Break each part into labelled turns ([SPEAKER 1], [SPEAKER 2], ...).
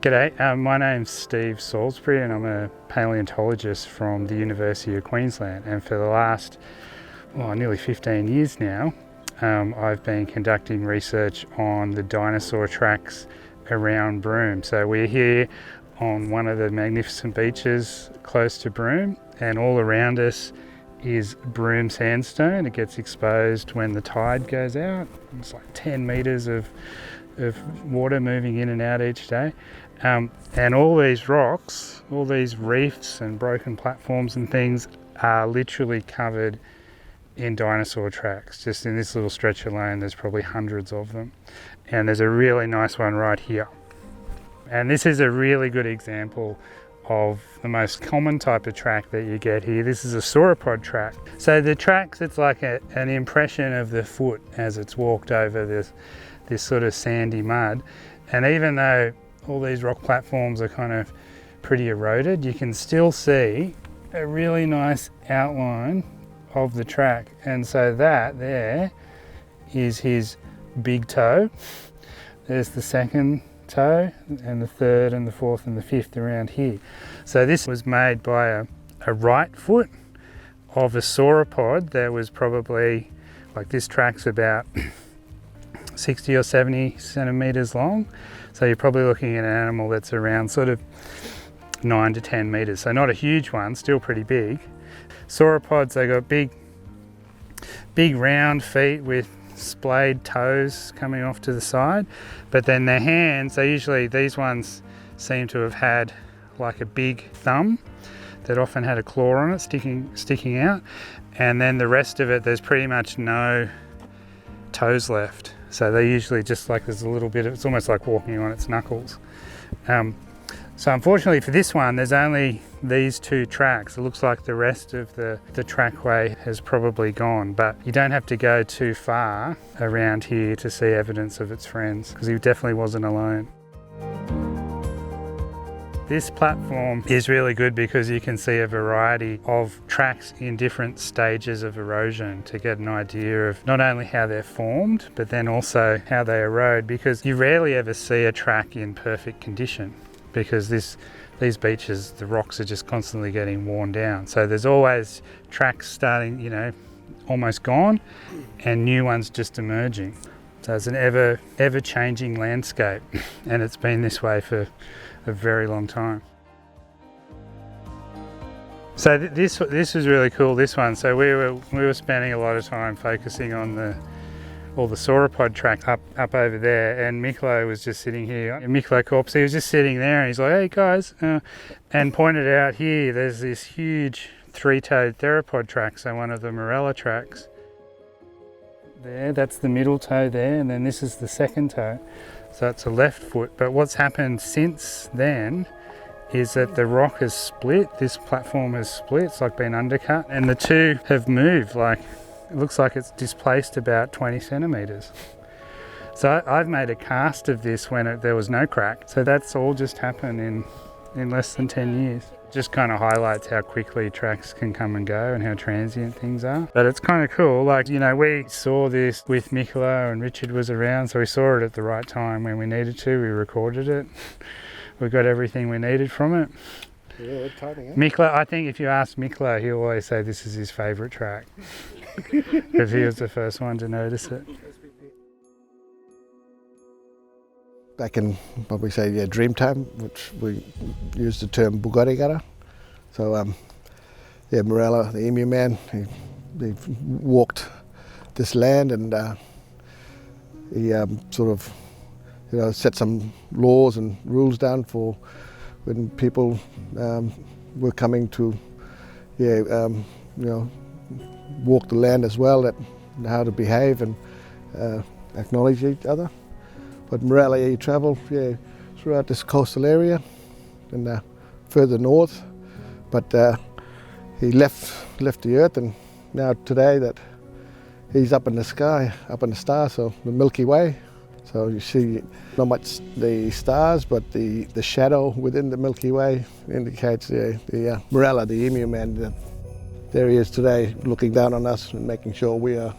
[SPEAKER 1] G'day, my name's Steve Salisbury and I'm a paleontologist from the University of Queensland, and for the last nearly 15 years now I've been conducting research on the dinosaur tracks around Broome. So we're here on one of the magnificent beaches close to Broome, and all around us is Broome sandstone. It gets exposed when the tide goes out. It's like 10 metres of water moving in and out each day. And all these rocks, all these reefs and broken platforms and things are literally covered in dinosaur tracks. Just in this little stretch alone, there's probably hundreds of them. And there's a really nice one right here. And this is a really good example of the most common type of track that you get here. This is a sauropod track. So the tracks, it's like an impression of the foot as it's walked over this sort of sandy mud. And even though all these rock platforms are kind of pretty eroded, you can still see a really nice outline of the track. And so that there is his big toe. There's the second toe, and the third and the fourth and the fifth around here. So this was made by a right foot of a sauropod that was probably, like, this track's about 60 or 70 centimetres long. So you're probably looking at an animal that's around sort of 9 to 10 metres. So not a huge one, still pretty big. Sauropods, they got big round feet with splayed toes coming off to the side, but then their hands, these ones seem to have had like a big thumb that often had a claw on it sticking out, and then the rest of it, there's pretty much no toes left. So they usually just, like, there's a little bit of, it's almost like walking on its knuckles. So unfortunately for this one, there's only these two tracks. It looks like the rest of the trackway has probably gone, but you don't have to go too far around here to see evidence of its friends, because he definitely wasn't alone. This platform is really good because you can see a variety of tracks in different stages of erosion to get an idea of not only how they're formed, but then also how they erode, because you rarely ever see a track in perfect condition, because these beaches, the rocks are just constantly getting worn down. So there's always tracks starting, almost gone, and new ones just emerging. So it's an ever-changing landscape, and it's been this way for a very long time. So this was really cool, this one. So we were spending a lot of time focusing on all the sauropod tracks up over there, and Miklo was just sitting here. Miklo Korps, he was just sitting there, and he's like, "Hey guys," and pointed out here, there's this huge three-toed theropod track, so one of the Morella tracks. There, that's the middle toe there, and then this is the second toe. So it's a left foot, but what's happened since then is that the rock has split, this platform has split, it's like been undercut, and the two have moved, like, it looks like it's displaced about 20 centimetres. So I've made a cast of this when there was no crack, so that's all just happened in less than 10 years. Just kind of highlights how quickly tracks can come and go and how transient things are. But it's kind of cool, like, we saw this with Miklo, and Richard was around, so we saw it at the right time when we needed to. We recorded it. We got everything we needed from it.
[SPEAKER 2] Yeah, timing, eh?
[SPEAKER 1] Miklo, I think if you ask Miklo, he'll always say this is his favourite track, because he was the first one to notice it.
[SPEAKER 2] Back in what we say, Dreamtime, which we use the term Bugarigara. So, Morella, the emu man, he walked this land, and he set some laws and rules down for when people were coming to, walk the land as well, that how to behave and acknowledge each other. But Morella, he travelled throughout this coastal area and further north, but he left the earth, and now today that he's up in the sky, up in the stars, so the Milky Way. So you see not much the stars, but the shadow within the Milky Way indicates the Morella, the emu man. There he is today, looking down on us and making sure we are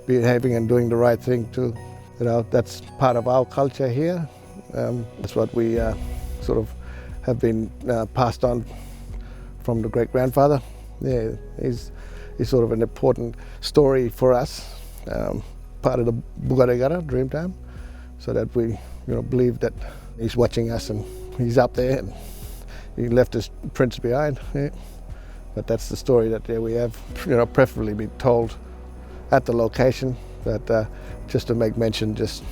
[SPEAKER 2] behaving and doing the right thing too. That's part of our culture here. That's what we sort of have been passed on from the great grandfather. Yeah, is sort of an important story for us, part of the Bugarregara Dreamtime, so that we believe that he's watching us and he's up there and he left his prints behind. Yeah. But that's the story that we have, preferably be told at the location. But just to make mention, just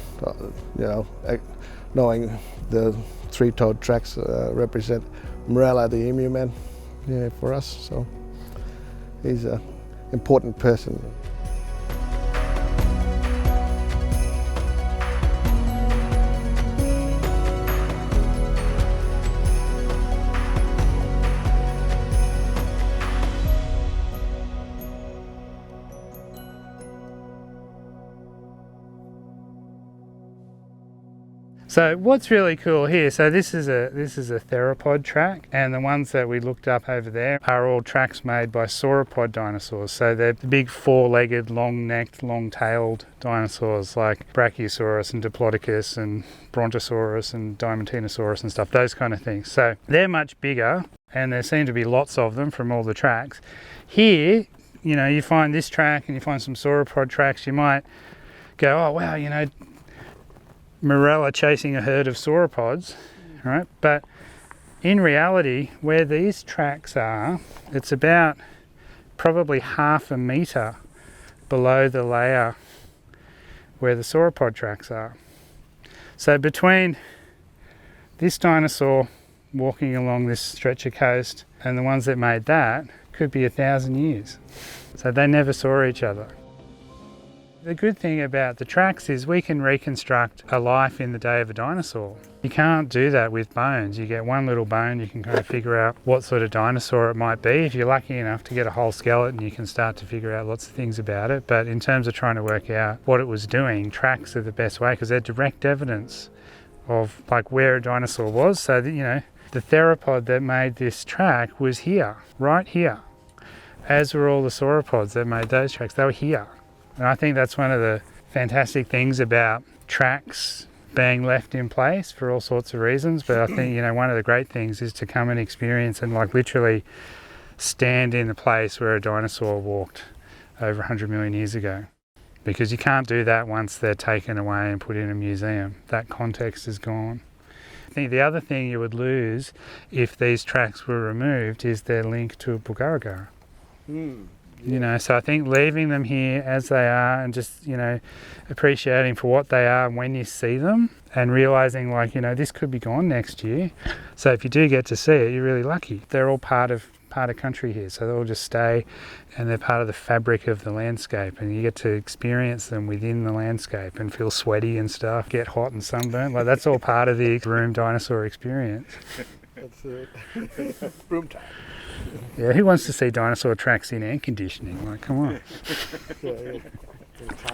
[SPEAKER 2] knowing the three-toed tracks represent Morella, the emu man, for us. So he's an important person.
[SPEAKER 1] So what's really cool here, so this is a theropod track, and the ones that we looked up over there are all tracks made by sauropod dinosaurs. So they're the big four-legged, long-necked, long-tailed dinosaurs like Brachiosaurus and Diplodocus and Brontosaurus and Diamantinosaurus and stuff, those kind of things. So they're much bigger, and there seem to be lots of them from all the tracks. Here, you find this track and you find some sauropod tracks, you might go, oh wow, Morella chasing a herd of sauropods, right? But in reality, where these tracks are, it's about probably 1/2 metre below the layer where the sauropod tracks are. So between this dinosaur walking along this stretch of coast and the ones that made that could be 1,000 years. So they never saw each other. The good thing about the tracks is we can reconstruct a life in the day of a dinosaur. You can't do that with bones. You get one little bone, you can kind of figure out what sort of dinosaur it might be. If you're lucky enough to get a whole skeleton, you can start to figure out lots of things about it. But in terms of trying to work out what it was doing, tracks are the best way because they're direct evidence of like where a dinosaur was. So that, the theropod that made this track was here, right here, as were all the sauropods that made those tracks. They were here. And I think that's one of the fantastic things about tracks being left in place for all sorts of reasons. But I think, one of the great things is to come and experience and literally stand in the place where a dinosaur walked over 100 million years ago. Because you can't do that once they're taken away and put in a museum. That context is gone. I think the other thing you would lose if these tracks were removed is their link to Bugarregara. So I think leaving them here as they are and just, appreciating for what they are when you see them and realising this could be gone next year. So if you do get to see it, you're really lucky. They're all part of country here, so they'll just stay and they're part of the fabric of the landscape, and you get to experience them within the landscape and feel sweaty and stuff, get hot and sunburnt. That's all part of the room dinosaur experience.
[SPEAKER 2] That's it. Room time.
[SPEAKER 1] Yeah, who wants to see dinosaur tracks in air conditioning? Come on.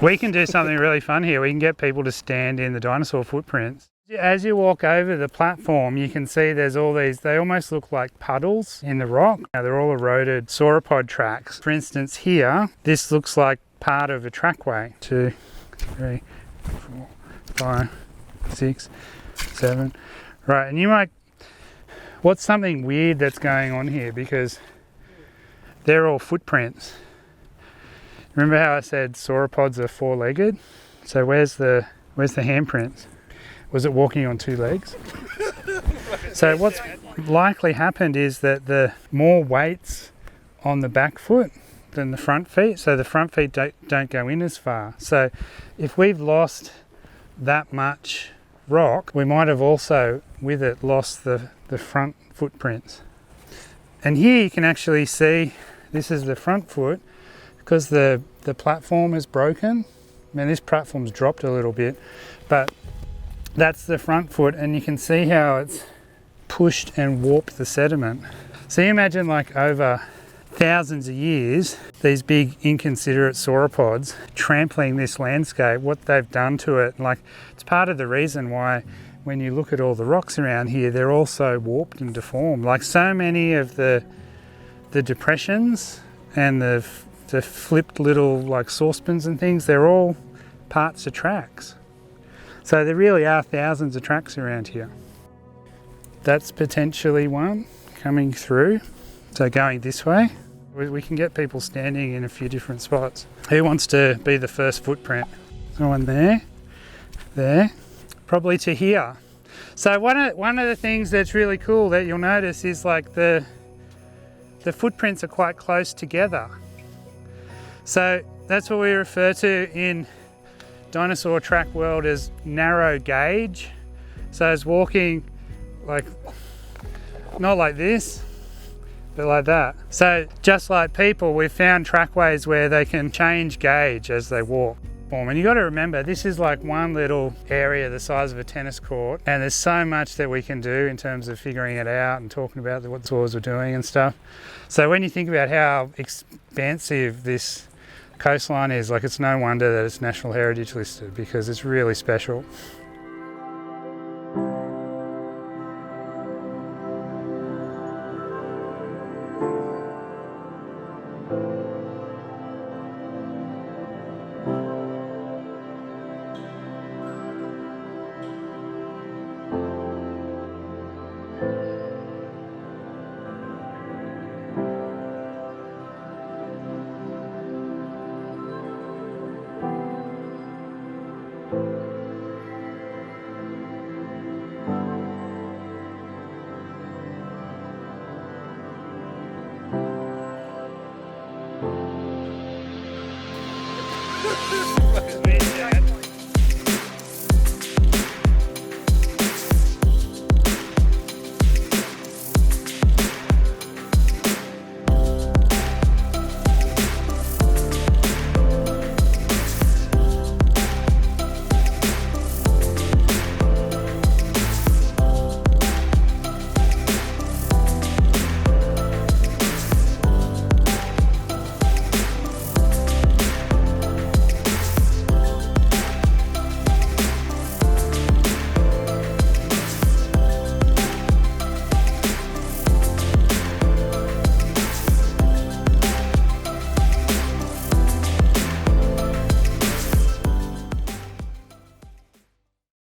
[SPEAKER 1] We can do something really fun here. We can get people to stand in the dinosaur footprints. As you walk over the platform, you can see there's all these, they almost look like puddles in the rock. Now, they're all eroded sauropod tracks. For instance, here, this looks like part of a trackway. 2, 3, 4, 5, 6, 7. Right, and you might, what's something weird that's going on here, because they're all footprints. Remember how I said sauropods are four-legged? So where's the handprints? Was it walking on 2 legs? So what's likely happened is that the more weight's on the back foot than the front feet, so the front feet don't go in as far. So if we've lost that much rock, we might have also with it lost the front footprints. And here you can actually see this is the front foot because the platform is broken. This platform's dropped a little bit, but that's the front foot, and you can see how it's pushed and warped the sediment. So you imagine over thousands of years, these big inconsiderate sauropods trampling this landscape, what they've done to it. It's part of the reason why when you look at all the rocks around here, they're all so warped and deformed. So many of the depressions and the flipped little saucepans and things, they're all parts of tracks. So there really are thousands of tracks around here. That's potentially one coming through. So going this way, we can get people standing in a few different spots. Who wants to be the first footprint? One there, probably to here. So one of the things that's really cool that you'll notice is like the footprints are quite close together. So that's what we refer to in dinosaur track world as narrow gauge. So it's walking like, not like this, but like that. So just like people, we've found trackways where they can change gauge as they walk. And you got to remember, this is like one little area the size of a tennis court, and there's so much that we can do in terms of figuring it out and talking about what the tours are doing and stuff. So when you think about how expansive this coastline is, like, it's no wonder that it's National Heritage listed, because it's really special.